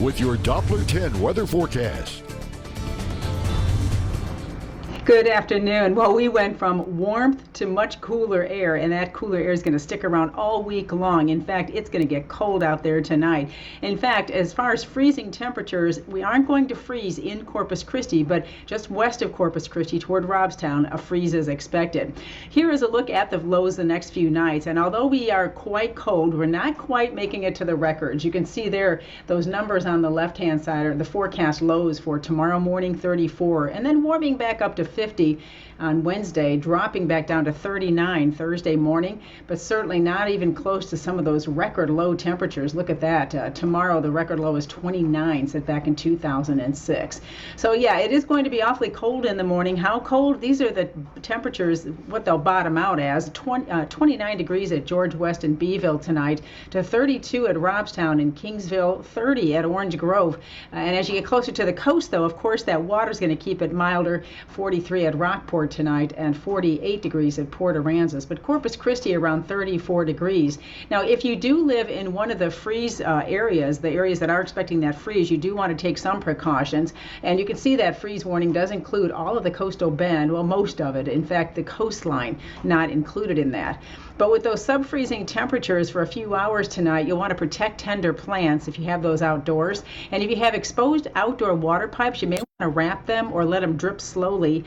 with your Doppler 10 weather forecast. Good afternoon. Well, we went from warmth to much cooler air, and that cooler air is going to stick around all week long. In fact, it's going to get cold out there tonight. In fact, as far as freezing temperatures, we aren't going to freeze in Corpus Christi, but just west of Corpus Christi toward Robstown, a freeze is expected. Here is a look at the lows the next few nights, and although we are quite cold, we're not quite making it to the records. You can see there those numbers on the left-hand side are the forecast lows for tomorrow morning, 34, and then warming back up to 50 on Wednesday, dropping back down to 39 Thursday morning, but certainly not even close to some of those record low temperatures. Look at that. Tomorrow, the record low is 29, set back in 2006. So yeah, it is going to be awfully cold in the morning. How cold? These are the temperatures, what they'll bottom out as. 29 degrees at George West and Beeville tonight, to 32 at Robstown and Kingsville, 30 at Orange Grove. And as you get closer to the coast, though, of course, that water's going to keep it milder. 43 at Rockport tonight and 48 degrees at Port Aransas, but Corpus Christi around 34 degrees. Now, if you do live in one of the freeze areas, the areas that are expecting that freeze, you do want to take some precautions, and you can see that freeze warning does include all of the coastal bend, well, most of it. In fact, the coastline not included in that. But with those sub-freezing temperatures for a few hours tonight, you'll want to protect tender plants if you have those outdoors. And if you have exposed outdoor water pipes, you may want to wrap them or let them drip slowly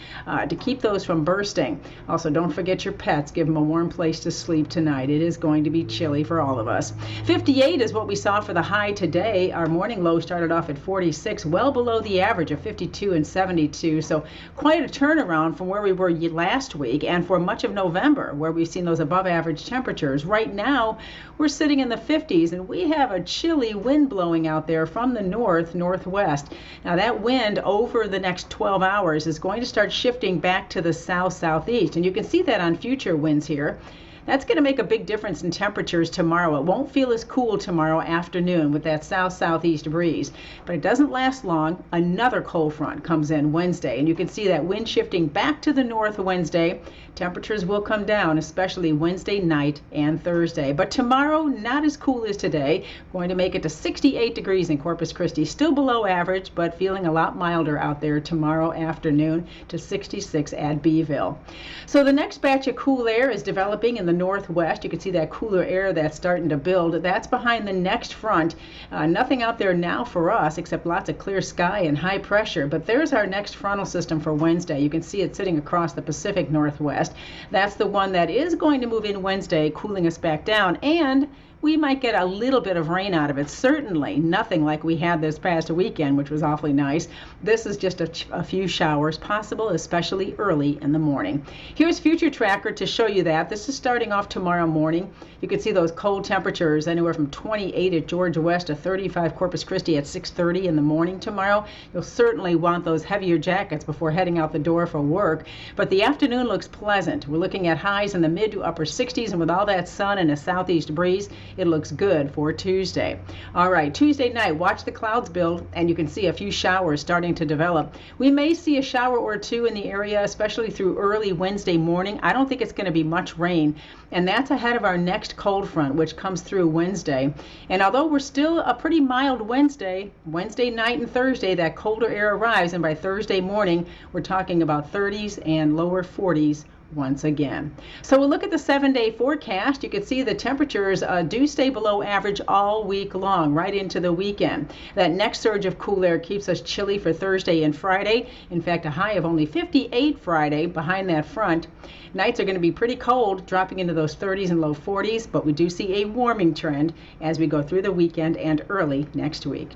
to keep those from bursting. Also, don't forget your pets. Give them a warm place to sleep tonight. It is going to be chilly for all of us. 58 is what we saw for the high today. Our morning low started off at 46, well below the average of 52 and 72. So quite a turnaround from where we were last week and for much of November, where we've seen those above average temperatures. Right now, we're sitting in the 50s, and we have a chilly wind blowing out there from the northwest. Now, that wind over the next 12 hours is going to start shifting back to the southeast, and you can see that on future winds here. That's going to make a big difference in temperatures tomorrow. It won't feel as cool tomorrow afternoon with that southeast breeze, but it doesn't last long. Another cold front comes in Wednesday, and you can see that wind shifting back to the north Wednesday. Temperatures will come down, especially Wednesday night and Thursday. But tomorrow, not as cool as today. Going to make it to 68 degrees in Corpus Christi, still below average, but feeling a lot milder out there tomorrow afternoon, to 66 at Beeville. So the next batch of cool air is developing in the northwest. You can see that cooler air that's starting to build. That's behind the next front. Nothing out there now for us except lots of clear sky and high pressure, but there's our next frontal system for Wednesday. You can see it sitting across the Pacific Northwest. That's the one that is going to move in Wednesday, cooling us back down, and we might get a little bit of rain out of it. Certainly nothing like we had this past weekend, which was awfully nice. This is just a few showers possible, especially early in the morning. Here's Future Tracker to show you that. This is starting off tomorrow morning. You can see those cold temperatures anywhere from 28 at George West to 35 Corpus Christi at 6:30 in the morning tomorrow. You'll certainly want those heavier jackets before heading out the door for work. But the afternoon looks pleasant. We're looking at highs in the mid to upper 60s, and with all that sun and a southeast breeze, it looks good for Tuesday. All right, Tuesday night, watch the clouds build, and you can see a few showers starting to develop. We may see a shower or two in the area, especially through early Wednesday morning. I don't think it's going to be much rain, and that's ahead of our next cold front, which comes through Wednesday. And although we're still a pretty mild Wednesday night and Thursday, that colder air arrives, and by Thursday morning, we're talking about 30s and lower 40s once again. So we'll look at the 7-day forecast. You can see the temperatures do stay below average all week long, right into the weekend. That next surge of cool air keeps us chilly for Thursday and Friday. In fact, a high of only 58 Friday behind that front. Nights are going to be pretty cold, dropping into those 30s and low 40s, but we do see a warming trend as we go through the weekend and early next week.